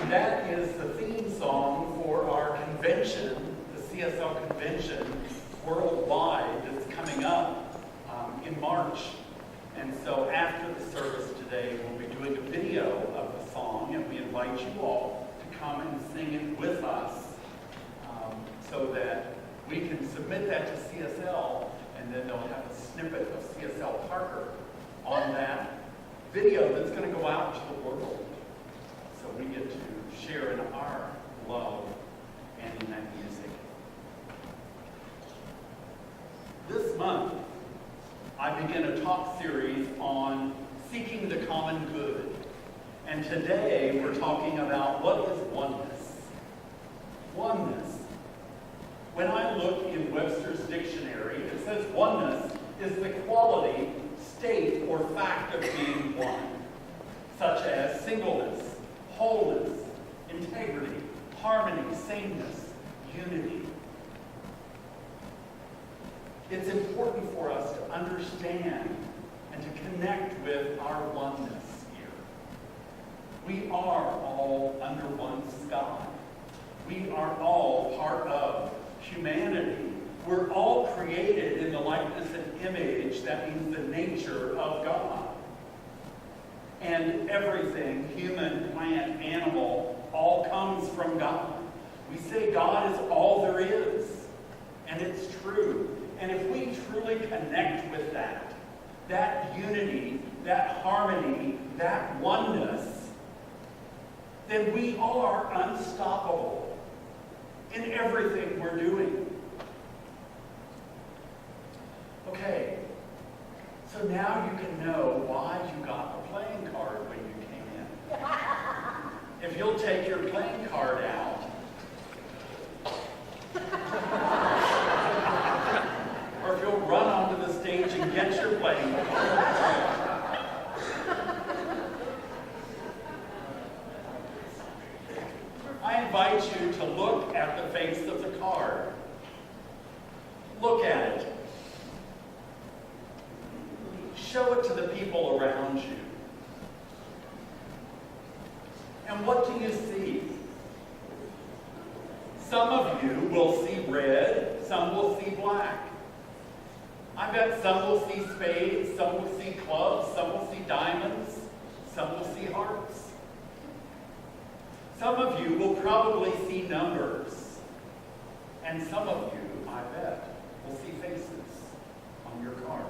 That is the theme song for our convention, the CSL convention worldwide that's coming up in March. And so after the service today, we'll be doing a video of the song, and we invite you all to come and sing it with us so that we can submit that to CSL, and then they'll have a snippet of CSL Parker on that video that's going to go out to the world. So we get to share in our love and in that music. This month, I begin a talk series on seeking the common good. And today, we're talking about what is oneness. Oneness. When I look in Webster's dictionary, it says oneness is the quality, state, or fact of being one, such as singleness, wholeness, integrity, harmony, sameness, unity. It's important for us to understand and to connect with our oneness here. We are all under one sky. We are all part of humanity. We're all created in the likeness and image, that means the nature of God. And everything, human, plant, animal, all comes from God. We say God is all there is, and it's true. And if we truly connect with that unity, that harmony, that oneness, then we are unstoppable in everything we're doing. Okay, so now you can know why you got the playing card when you came in. If you'll take your playing card out, or if you'll run onto the stage and get your playing card. I invite you to look at the face of the card. Look at it. Show it to the people around you. And what do you see? Some of you will see red, some will see black. I bet some will see spades, some will see clubs, some will see diamonds, some will see hearts. Some of you will probably see numbers. And some of you, I bet, will see faces on your card.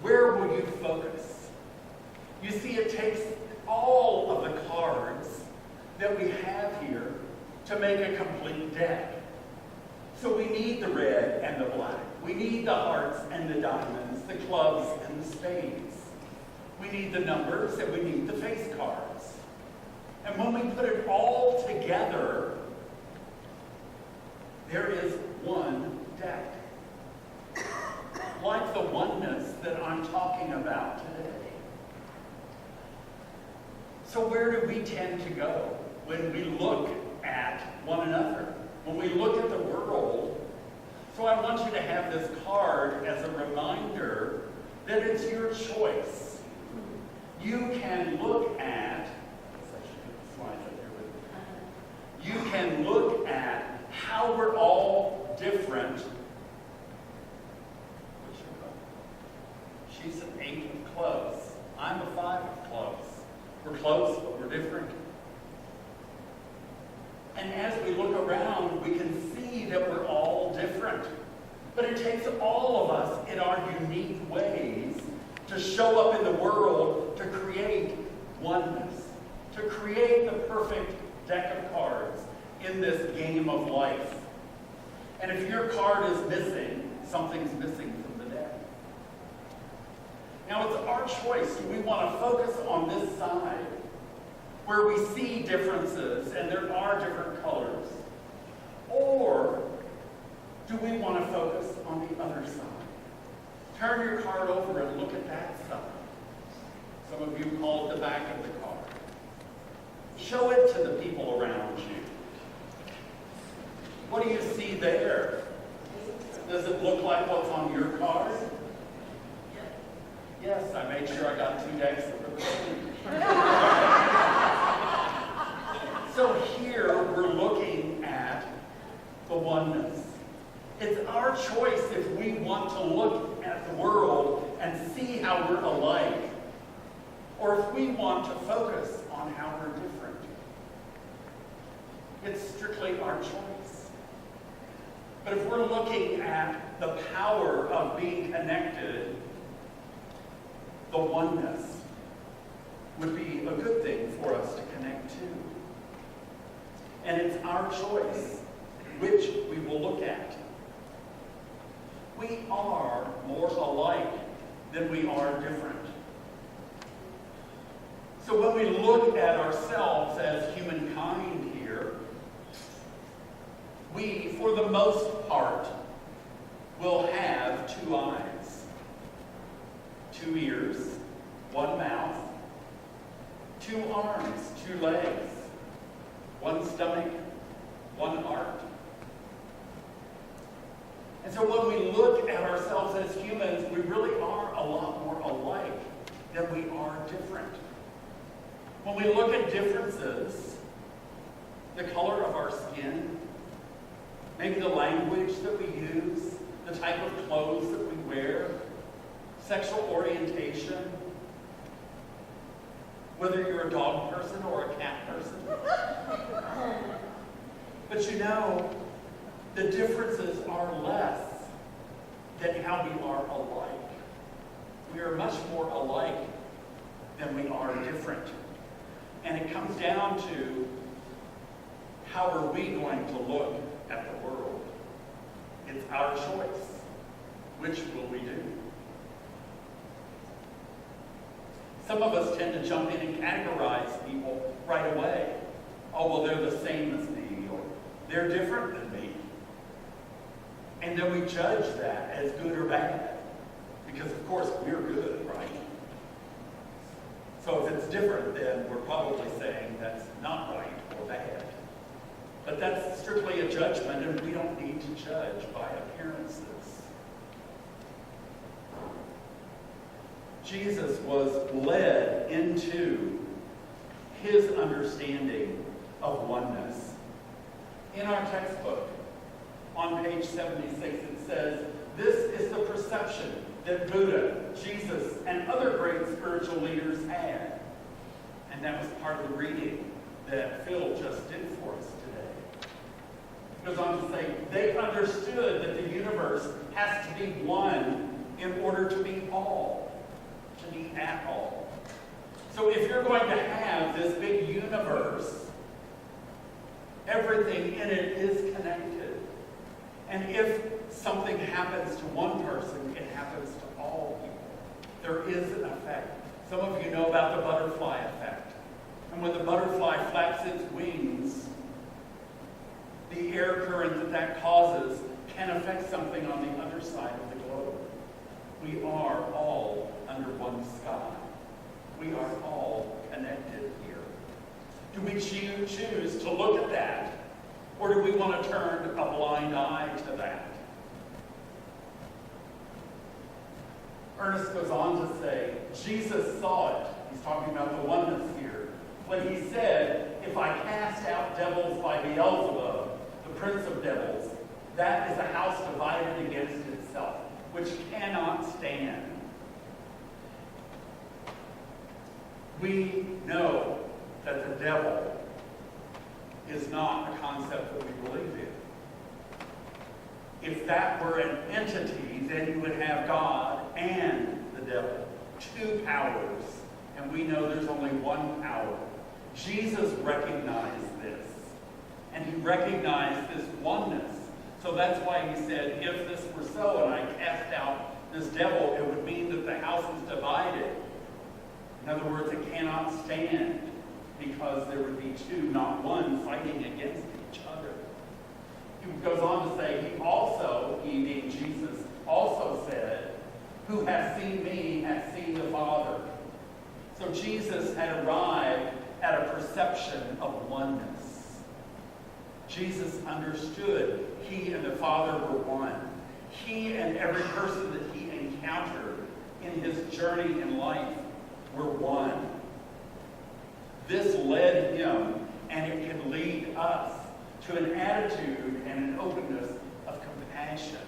Where will you focus? You see, it takes all of the cards that we have here to make a complete deck. So we need the red and the black. We need the hearts and the diamonds, the clubs and the spades. We need the numbers and we need the face cards. And when we put it all together, there is one deck. Like the oneness that I'm talking about today. So where do we tend to go when we look at one another? When we look at the world? So I want you to have this card as a reminder that it's your choice. You can look at, you can look at how we're all different. She's an 8 of clubs. I'm a 5 of clubs. We're close, but we're different. And as we look around, we can see that we're all different. But it takes all of us in our unique ways to show up in the world to create oneness, to create the perfect deck of cards in this game of life. And if your card is missing, something's missing from the deck. Now it's our choice. Do we want to focus on this side where we see differences and there are different colors? Or do we want to focus on the other side? Turn your card over and look at that side. Some of you call it the back of the card. Show it to the people around you. What do you see there? Does it look like what's on your card? Yes, I made sure I got 2 decks of here we're looking at the oneness. It's our choice if we want to look at the world and see how we're alike, or if we want to focus on how we're different. It's strictly our choice. But if we're looking at the power of being connected, the oneness would be a good thing for us to connect to. And it's our choice which we will look at. We are more alike than we are different. So when we look at ourselves as humankind here, we, for the most part, will have 2 eyes, 2 ears, 1 mouth, 2 arms, 2 legs, 1 stomach, 1 heart. And so when we look at ourselves as humans, we really are a lot more alike than we are different. When we look at differences, the color of our skin, maybe the language that we use, the type of clothes that we wear, sexual orientation, whether you're a dog person or a cat person. But you know, the differences are less than how we are alike. We are much more alike than we are different. And it comes down to, how are we going to look at the world? It's our choice. Which will we do? Some of us tend to jump in and categorize people right away. Oh, well, they're the same as me, or they're different than me. And then we judge that as good or bad. Because, of course, we're good, right? So if it's different, then we're probably saying that's not right or bad. But that's strictly a judgment, and we don't need to judge by appearances. Jesus was led into his understanding of oneness. In our textbook, on page 76, it says, "This is the perception that Buddha, Jesus, and other great spiritual leaders had." And that was part of the reading that Phil just did for us today. It goes on to say, they understood that the universe has to be one in order to be all, to be at all. So if you're going to have this big universe, everything in it is connected. And if something happens to one person, it happens to all people. There is an effect. Some of you know about the butterfly effect. And when the butterfly flaps its wings, the air current that causes can affect something on the other side of the globe. We are all under one sky. We are all connected here. Do we choose to look at that? Or do we want to turn a blind eye to that? Ernest goes on to say, Jesus saw it. He's talking about the oneness here. When he said, "If I cast out devils by Beelzebub, the prince of devils, that is a house divided against itself, which cannot stand." We know that the devil is not a concept that we believe in. If that were an entity, then you would have God and the devil, 2 powers, and we know there's only 1 power. Jesus recognized this, and he recognized this oneness. So that's why he said, if this were so and I cast out this devil, it would mean that the house is divided. In other words, it cannot stand, because there would be 2, not 1, fighting against each other. He goes on to say, he being Jesus, also said, "Who has seen me has seen the Father." So Jesus had arrived at a perception of oneness. Jesus understood he and the Father were one. He and every person that he encountered in his journey in life were one. This led him and it can lead us to an attitude and an openness of compassion.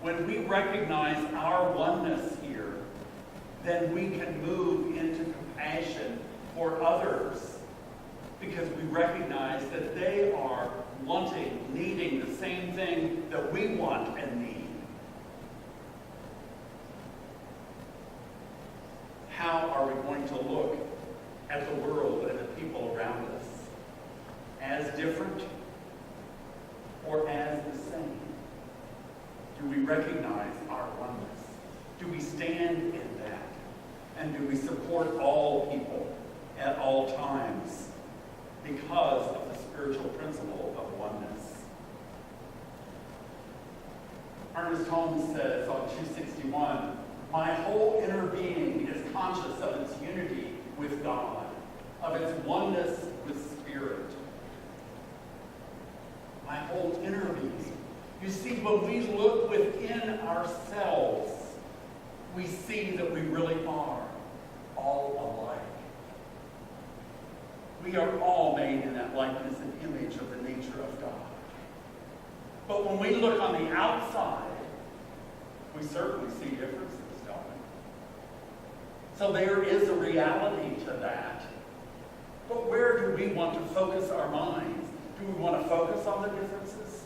When we recognize our oneness here, then we can move into compassion for others because we recognize that they are wanting, needing the same thing that we want and need. How are we going to look at the world and the people around us? As different or as the same? Do we recognize our oneness? Do we stand in that? And do we support all people at all times because of the spiritual principle of oneness? Ernest Holmes says on 261, "My whole inner being is conscious of its unity with God, of its oneness with Spirit." My whole inner being. You see, when we look within ourselves, we see that we really are all alike. We are all made in that likeness and image of the nature of God. But when we look on the outside, we certainly see differences, don't we? So there is a reality to that. But where do we want to focus our minds? Do we want to focus on the differences?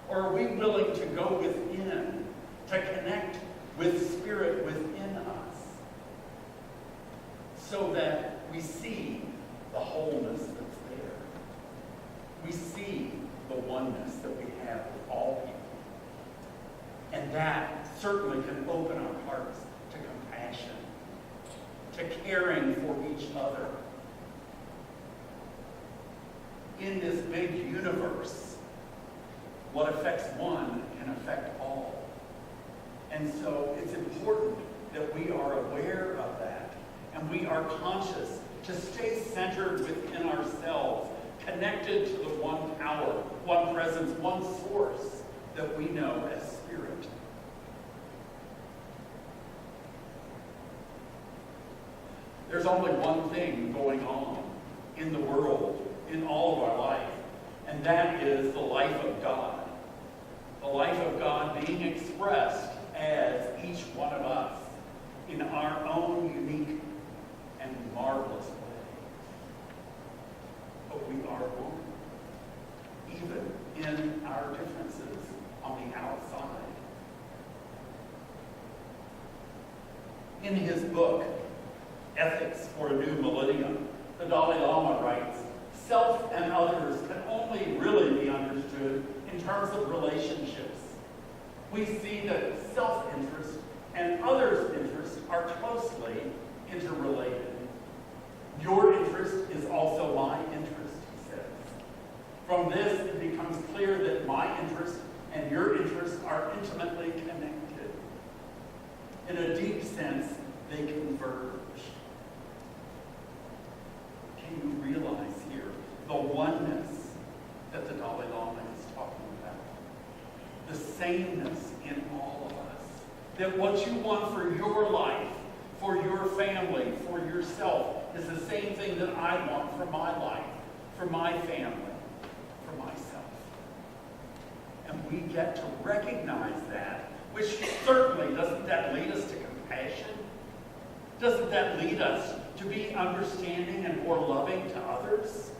Or are we willing to go within, to connect with Spirit within us, so that we see the wholeness that's there? We see the oneness that we have with all people. And that certainly can open our hearts to compassion, to caring for each other. In this big universe, what affects one can affect all. And so it's important that we are aware of that and we are conscious to stay centered within ourselves, connected to the one power, one presence, one source that we know as Spirit. There's only one thing going on in the world, in all of our life, and that is the life of God. The life of God being expressed as each one of us in our own unique and marvelous way. But we are one, even in our differences on the outside. In his book, Ethics for a New Millennium, the Dalai Lama writes, "Self and others can only really be understood in terms of relationships. We see that self-interest and others' interest are closely interrelated. Your interest is also my interest," he says. From this, it becomes clear that my interest and your interests are intimately connected. In a deep sense, they converge. Can you realize here the oneness that the Dalai Lama is talking about? The sameness in all of us. That what you want for your life, for your family, for yourself, is the same thing that I want for my life, for my family, for myself. And we get to recognize that, which certainly, doesn't that lead us to compassion? Doesn't that lead us to be understanding and more loving to others?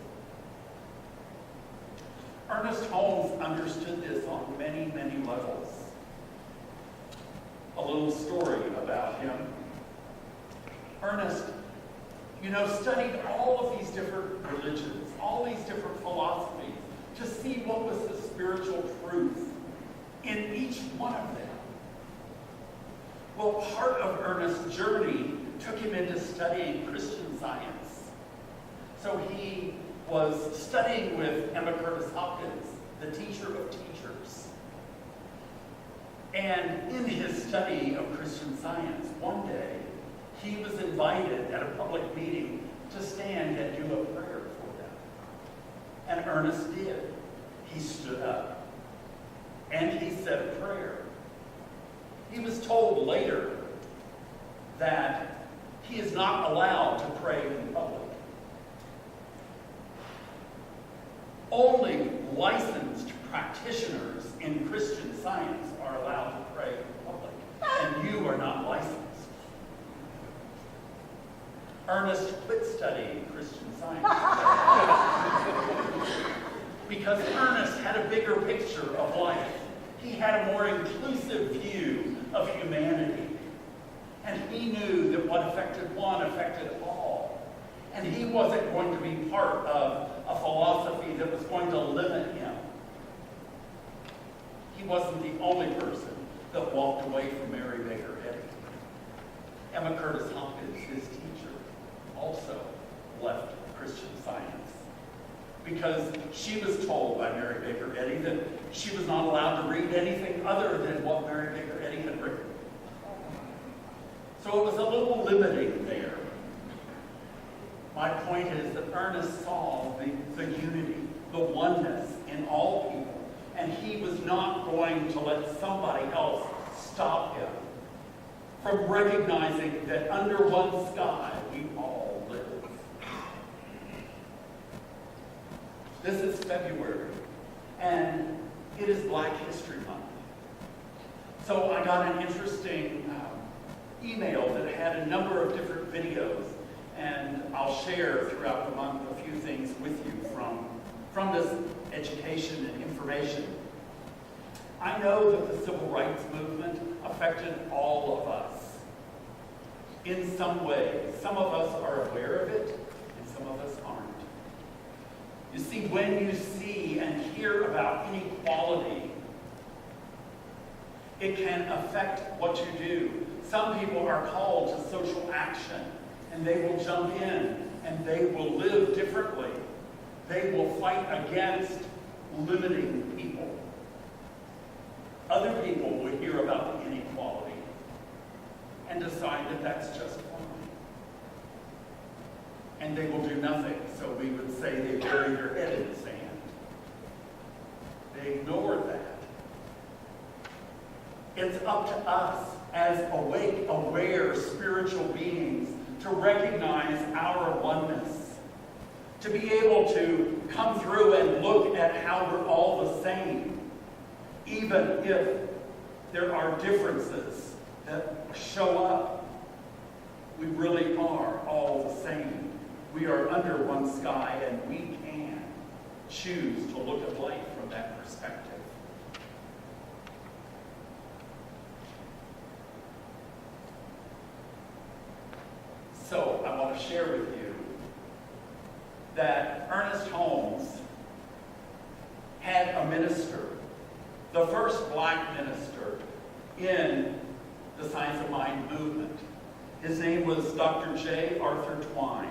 Ernest Holmes understood this on many, many levels. A little story about him. Ernest, studied all of these different religions, all these different philosophies, to see what was the spiritual truth in each one of them. Well, part of Ernest's journey took him into studying Christian Science. So he was studying with Emma Curtis Hopkins, the teacher of teachers. And in his study of Christian Science, one day, he was invited at a public meeting to stand and do a prayer for them. And Ernest did. He stood up and he said a prayer. He was told later that he is not allowed to pray in public. Only licensed practitioners in Christian Science are allowed to pray in public, and you are not licensed. Ernest quit studying Christian Science because Ernest had a bigger picture of life. He had a more inclusive view of humanity. And he knew that what affected one affected all. And he wasn't going to be part of a philosophy that was going to limit him. He wasn't the only person that walked away from Mary Baker Eddy. Emma Curtis Hopkins, his teacher, also left Christian Science because she was told by Mary Baker Eddy that she was not allowed to read anything other than what Mary Baker Eddy had written. So it was a little limiting there. My point is that Ernest saw the unity, the oneness in all people, and he was not going to let somebody else stop him from recognizing that under one sky we all live. This is February, and it is Black History Month. So I got an interesting email that had a number of different videos, and I'll share throughout the month a few things with you from this education and information. I know that the civil rights movement affected all of us in some way. Some of us are aware of it, and some of us aren't. You see, when you see and hear about inequality, it can affect what you do. Some people are called to social action, and they will jump in, and they will live differently. They will fight against limiting people. Other people will hear about the inequality and decide that that's just fine. And they will do nothing. So we would say they bury their head in the sand. They ignore that. It's up to us as awake, aware, spiritual beings to recognize our oneness, to be able to come through and look at how we're all the same, even if there are differences that show up. We really are all the same. We are under one sky, and we can choose to look at life from that perspective. So I want to share with you that Ernest Holmes had a minister, the first black minister in the Science of Mind movement. His name was Dr. J. Arthur Twine,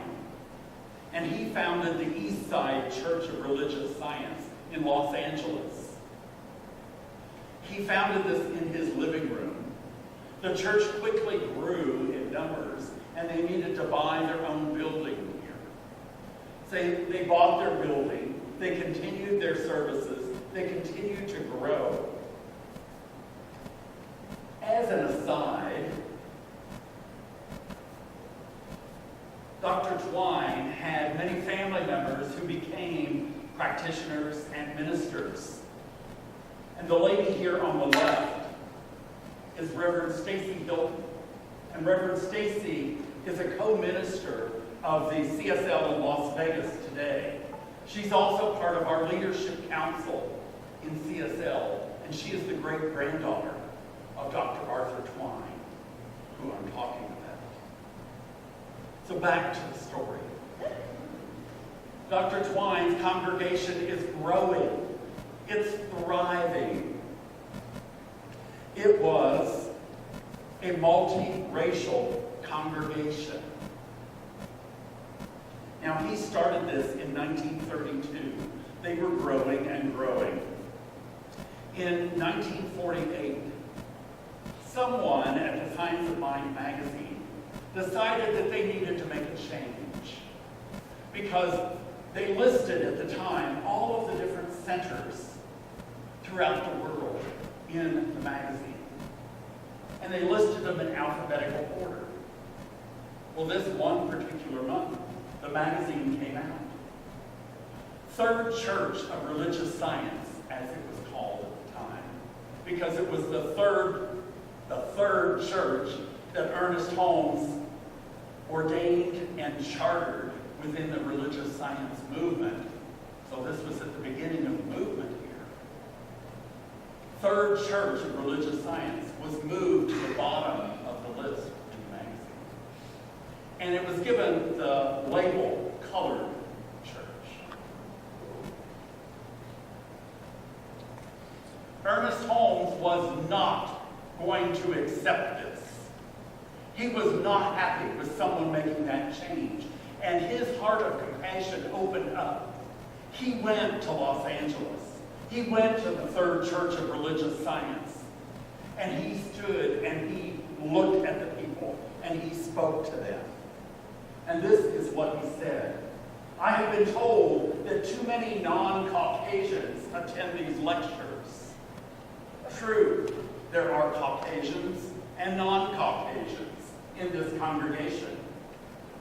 and he founded the East Side Church of Religious Science in Los Angeles. He founded this in his living room. The church quickly grew in numbers, and they needed to buy their own building here. So they bought their building, they continued their services, they continued to grow. As an aside, Dr. Twine had many family members who became practitioners and ministers. And the lady here on the left is Reverend Stacy Hilton. And Reverend Stacy is a co-minister of the CSL in Las Vegas today. She's also part of our leadership council in CSL, and she is the great-granddaughter of Dr. Arthur Twine, who I'm talking about. So back to the story. Dr. Twine's congregation is growing. It's thriving. It was a multiracial congregation. Now, he started this in 1932. They were growing and growing. In 1948, someone at the Science of Mind magazine decided that they needed to make a change because they listed at the time all of the different centers throughout the world in the magazine. And they listed them in alphabetical order. Well, this one particular month, the magazine came out. third church of religious science, as it was called at the time, because it was the third church that Ernest Holmes ordained and chartered within the religious science movement. So this was at the beginning of the movement here. Third church of religious science was moved to the bottom of the list in the magazine. And it was given the label Colored Church. Ernest Holmes was not going to accept this. He was not happy with someone making that change. And his heart of compassion opened up. He went to Los Angeles. He went to the Third Church of Religious Science. And he stood and he looked at the people and he spoke to them. And this is what he said. I have been told that too many non-Caucasians attend these lectures. True, there are Caucasians and non-Caucasians in this congregation.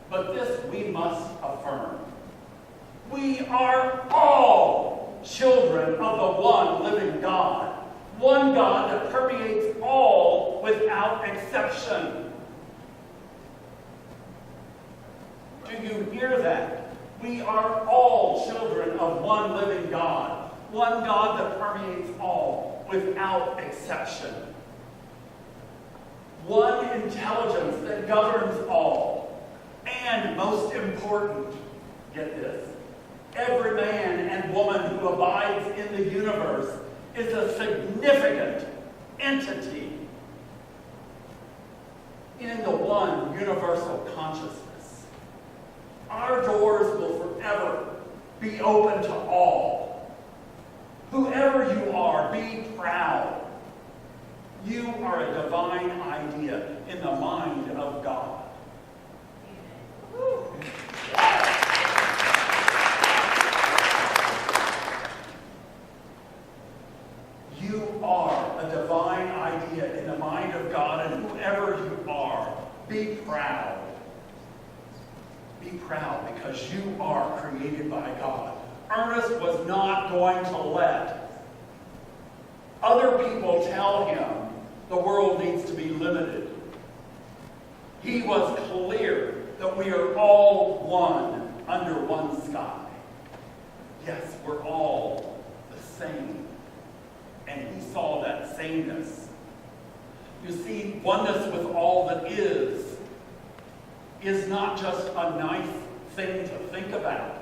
But this we must affirm. We are all children of the one living God. One God that permeates all without exception. Do you hear that? We are all children of one living God. One God that permeates all without exception. One intelligence that governs all. And most important, get this, every man and woman who abides in the universe is a significant entity in the one universal consciousness. Our doors will forever be open to all. Whoever you are, be proud. You are a divine idea in the mind of God. You are a divine idea in the mind of God, and whoever you are, be proud. Be proud because you are created by God. Ernest was not going to let other people tell him the world needs to be limited. He was clear that we are all one under one sky. Yes, we're all the same. And he saw that sameness. You see, oneness with all that is not just a nice thing to think about,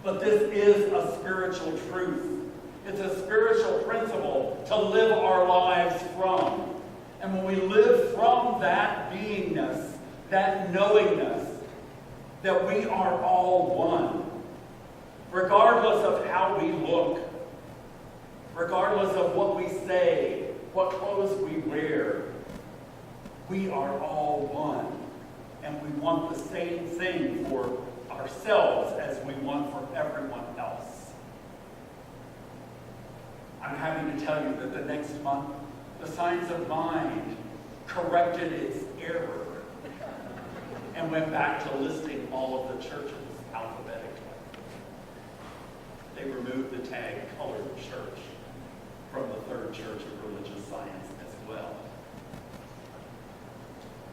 but this is a spiritual truth. It's a spiritual principle to live our lives from. And when we live from that beingness, that knowingness, that we are all one, regardless of how we look, regardless of what we say, what clothes we wear, we are all one. And we want the same thing for ourselves as we want for everyone else. I'm happy to tell you that the next month, the Science of Mind corrected its error and went back to listing all of the churches alphabetically. They removed the tag Colored Church from the Third Church of Religious Science as well.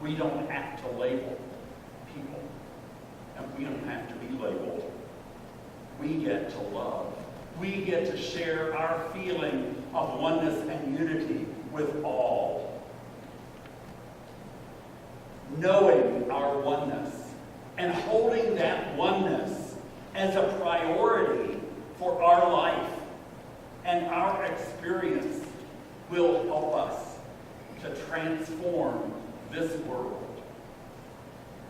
We don't have to label people, and we don't have to be labeled. We get to love. We get to share our feeling of oneness and unity with all. Knowing our oneness and holding that oneness as a priority for our life and our experience will help us to transform this world.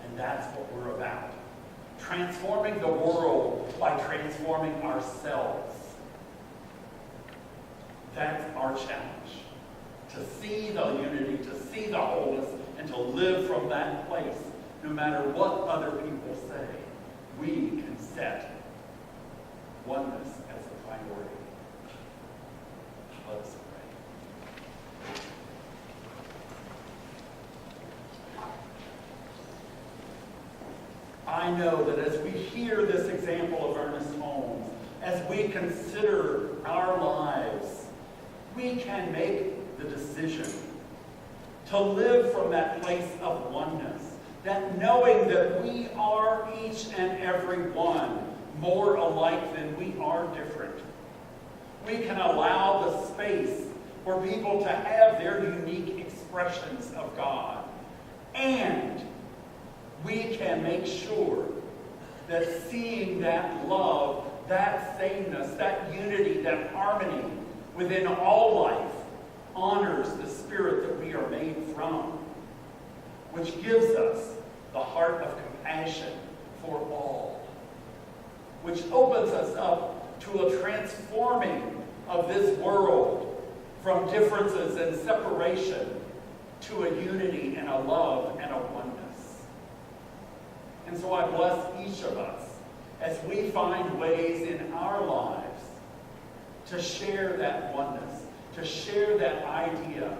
And that's what we're about. Transforming the world by transforming ourselves. That's our challenge. To see the unity, to see the wholeness, and to live from that place, no matter what other people say. We can set oneness as a priority. Let us pray. I know that as we hear this example of Ernest Holmes, as we consider our lives, we can make the decision to live from that place of oneness, that knowing that we are each and every one more alike than we are different. We can allow the space for people to have their unique expressions of God. And we can make sure that seeing that love, that sameness, that unity, that harmony within all life honors the spirit that we are made from, which gives us the heart of compassion for all, which opens us up to a transforming of this world from differences and separation to a unity and a love and a oneness. And so I bless each of us as we find ways in our lives to share that oneness, to share that idea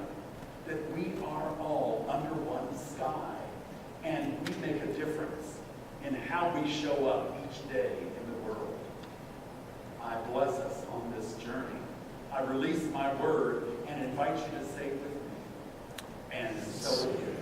that we are all under one sky and we make a difference in how we show up each day in the world. I bless us on this journey. I release my word and invite you to say it with me. And so it is.